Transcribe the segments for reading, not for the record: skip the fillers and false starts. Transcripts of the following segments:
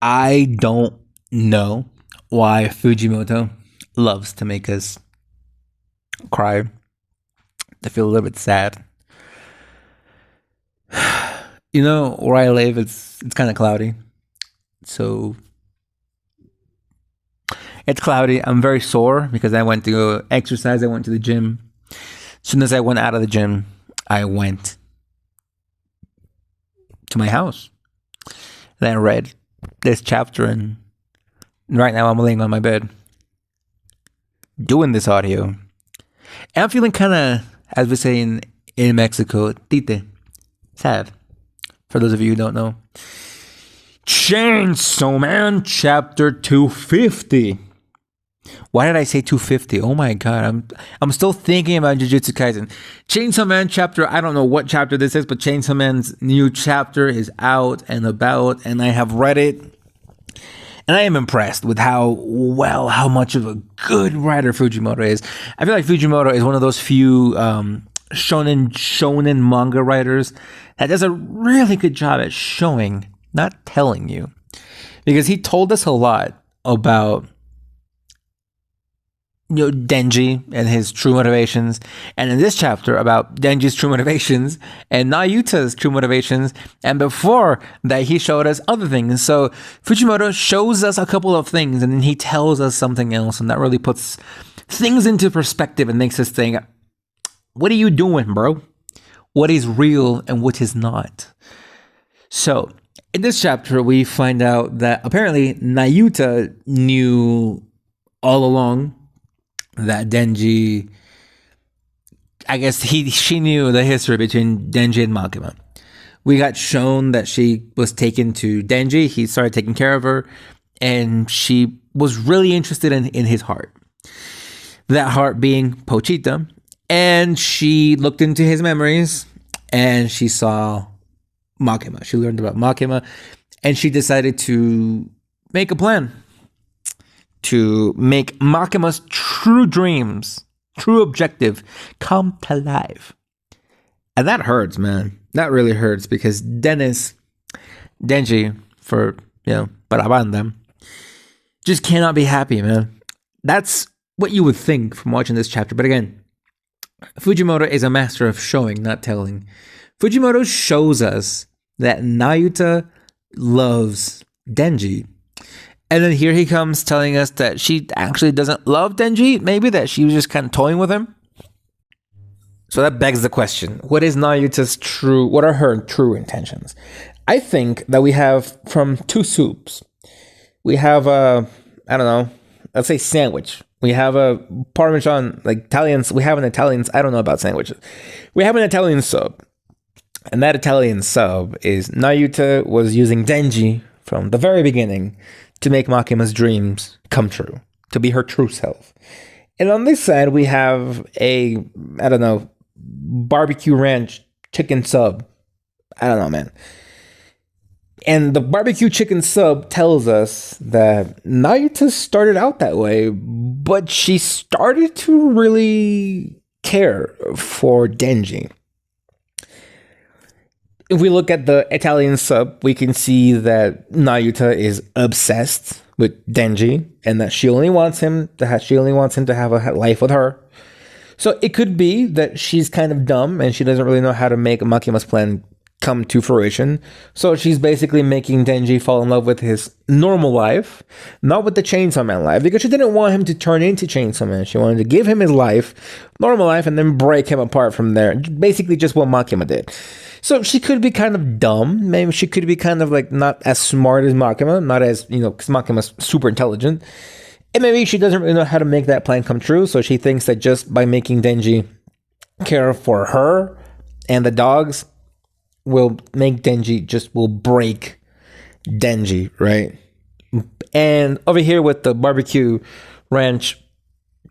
I don't know why Fujimoto loves to make us cry, to feel a little bit sad. You know, where I live, it's kind of cloudy. So it's cloudy. I'm very sore because I went to go exercise. I went to the gym. As soon as I went out of the gym, I went to my house. And I read this chapter, and right now I'm laying on my bed doing this audio. And I'm feeling kind of, as we say in Mexico, tite, sad. For those of you who don't know. Chainsawman chapter 250. Why did I say 250? Oh my god, I'm still thinking about Jujutsu Kaisen. Chainsaw Man chapter, I don't know what chapter this is, but Chainsaw Man's new chapter is out and about, and I have read it. And I am impressed with how much of a good writer Fujimoto is. I feel like Fujimoto is one of those few shonen manga writers that does a really good job at showing, not telling you. Because he told us a lot about Denji and his true motivations, and in this chapter about Denji's true motivations and Nayuta's true motivations, and before that he showed us other things. So Fujimoto shows us a couple of things and then he tells us something else, and that really puts things into perspective and makes us think, what are you doing, bro? What is real and what is not? So in this chapter we find out that apparently Nayuta knew all along that Denji, I guess she knew the history between Denji and Makima. We got shown that she was taken to Denji. He started taking care of her, and she was really interested in his heart. That heart being Pochita, and she looked into his memories, and she saw Makima. She learned about Makima, and she decided to make a plan to make Makima's true dreams, true objective, come to life. And that hurts, man. That really hurts because Denji, for, Parabanda, just cannot be happy, man. That's what you would think from watching this chapter. But again, Fujimoto is a master of showing, not telling. Fujimoto shows us that Nayuta loves Denji. And then here he comes telling us that she actually doesn't love Denji. Maybe that she was just kind of toying with him. So that begs the question. What are her true intentions? I think that we have from two soups. We have let's say sandwich. We have a Parmesan, like Italians. We have an Italian, I don't know about sandwiches. We have an Italian sub. And that Italian sub is Nayuta was using Denji from the very beginning to make Makima's dreams come true, to be her true self. And on this side, we have barbecue ranch chicken sub. I don't know, man. And the barbecue chicken sub tells us that Nayuta started out that way, but she started to really care for Denji. If we look at the Italian sub, we can see that Nayuta is obsessed with Denji and that she only wants him to have a life with her. So it could be that she's kind of dumb and she doesn't really know how to make Makima's plan come to fruition. So she's basically making Denji fall in love with his normal life, not with the Chainsaw Man life, because she didn't want him to turn into Chainsaw Man. She wanted to give him his life, normal life, and then break him apart from there. Basically just what Makima did. So she could be kind of dumb. Maybe she could be kind of like not as smart as Makima, not as, because Makima's super intelligent. And maybe she doesn't really know how to make that plan come true. So she thinks that just by making Denji care for her and the dogs will make will break Denji, right? And over here with the barbecue ranch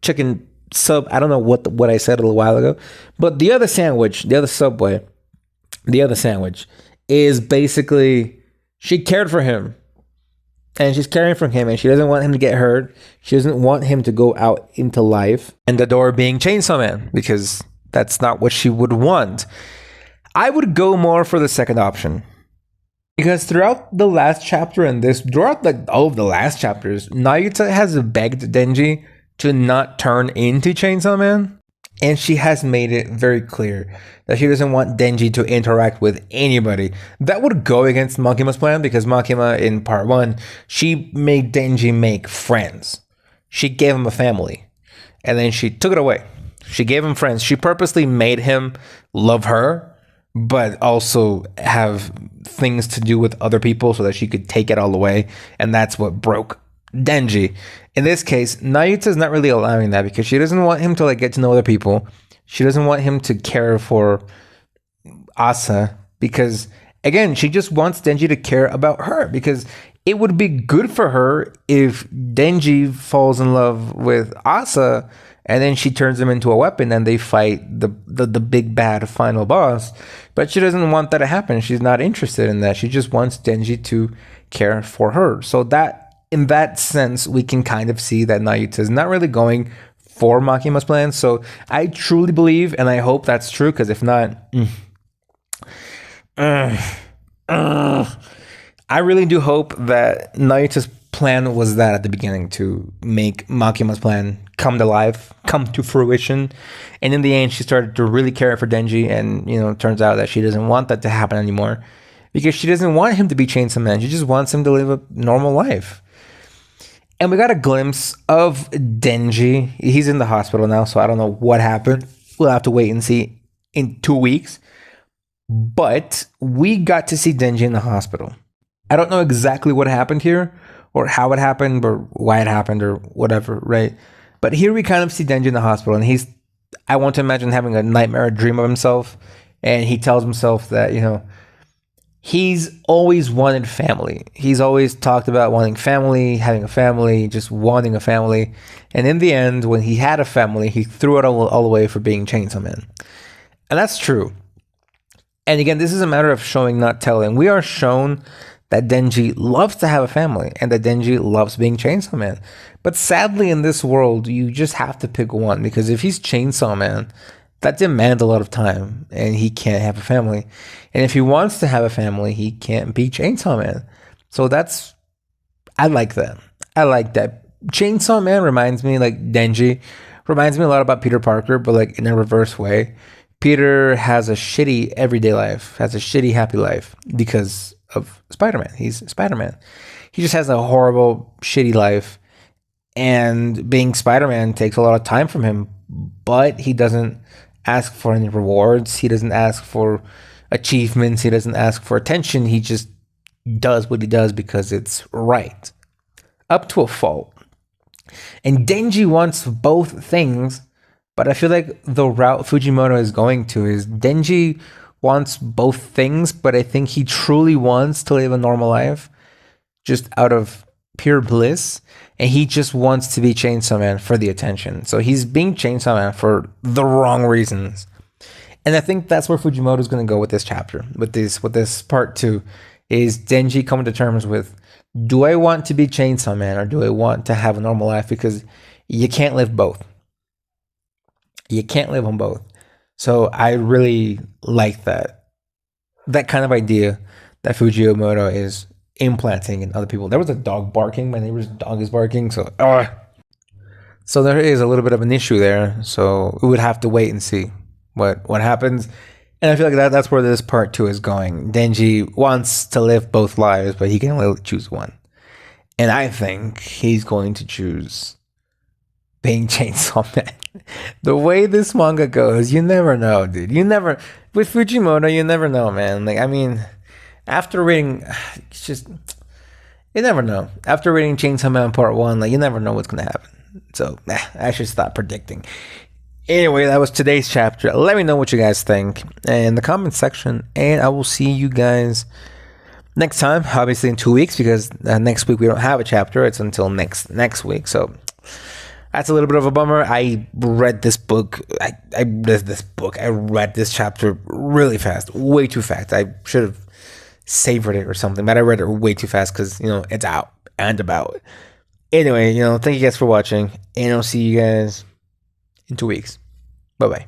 chicken sub, I don't know what I said a little while ago, but the other sandwich is basically she cared for him and she's caring for him and she doesn't want him to get hurt. She doesn't want him to go out into life and the door being Chainsaw Man, because that's not what she would want. I would go more for the second option. Because throughout the last chapter and throughout like all of the last chapters, Nayuta has begged Denji to not turn into Chainsaw Man. And she has made it very clear that she doesn't want Denji to interact with anybody. That would go against Makima's plan because Makima in part 1, she made Denji make friends. She gave him a family. And then she took it away. She gave him friends. She purposely made him love her, but also have things to do with other people so that she could take it all away. And that's what broke Denji. In this case, Nayuta's not really allowing that because she doesn't want him to like get to know other people. She doesn't want him to care for Asa because, again, she just wants Denji to care about her because it would be good for her if Denji falls in love with Asa and then she turns him into a weapon and they fight the big bad final boss. But she doesn't want that to happen. She's not interested in that. She just wants Denji to care for her. So that, in that sense, we can kind of see that Nayuta is not really going for Makima's plan. So I truly believe, and I hope that's true, because if not, I really do hope that Nayuta's plan was that at the beginning, to make Makima's plan come to life, come to fruition. And in the end, she started to really care for Denji. And, it turns out that she doesn't want that to happen anymore because she doesn't want him to be Chainsaw Man. She just wants him to live a normal life. And we got a glimpse of Denji. He's in the hospital now, so I don't know what happened. We'll have to wait and see in 2 weeks. But we got to see Denji in the hospital. I don't know exactly what happened here, or how it happened, or why it happened, or whatever, right? But here we kind of see Denji in the hospital, and I want to imagine having a nightmare, a dream of himself, and he tells himself that, he's always wanted family. He's always talked about wanting family, having a family, just wanting a family. And in the end, when he had a family, he threw it all away for being Chainsaw Man. And that's true. And again, this is a matter of showing, not telling. We are shown that Denji loves to have a family and that Denji loves being Chainsaw Man. But sadly, in this world, you just have to pick one, because if he's Chainsaw Man, that demands a lot of time and he can't have a family. And if he wants to have a family, he can't be Chainsaw Man. So I like that. I like that. Chainsaw Man reminds me, like Denji, reminds me a lot about Peter Parker, but like in a reverse way. Peter has a shitty everyday life, has a shitty happy life because of Spider-Man. He's Spider-Man. He just has a horrible, shitty life. And being Spider-Man takes a lot of time from him, but he doesn't ask for any rewards. He doesn't ask for achievements. He doesn't ask for attention. He just does what he does because it's right, up to a fault. And Denji wants both things, but I feel like the route Fujimoto is going to is Denji wants both things, but I think he truly wants to live a normal life just out of pure bliss. And he just wants to be Chainsaw Man for the attention. So he's being Chainsaw Man for the wrong reasons. And I think that's where Fujimoto is going to go with this chapter, with this part 2, is Denji coming to terms with, do I want to be Chainsaw Man or do I want to have a normal life? Because you can't live both. You can't live on both. So I really like that kind of idea that Fujimoto is implanting in other people. There was a dog barking. My neighbor's dog is barking. So there is a little bit of an issue there. So we would have to wait and see what happens. And I feel like that's where this part 2 is going. Denji wants to live both lives, but he can only choose one. And I think he's going to choose being Chainsaw Man. The way this manga goes, you never know, dude. With Fujimoto, you never know, man. Like, I mean, after reading, it's just, you never know. After reading Chainsaw Man Part 1, like, you never know what's going to happen. So, I should stop predicting. Anyway, that was today's chapter. Let me know what you guys think in the comment section, and I will see you guys next time, obviously in 2 weeks, because next week we don't have a chapter. It's until next week, so that's a little bit of a bummer. I read this book. I read this chapter really fast, way too fast. I should have savored it or something, but I read it way too fast because, it's out and about. Anyway, thank you guys for watching, and I'll see you guys in 2 weeks. Bye-bye.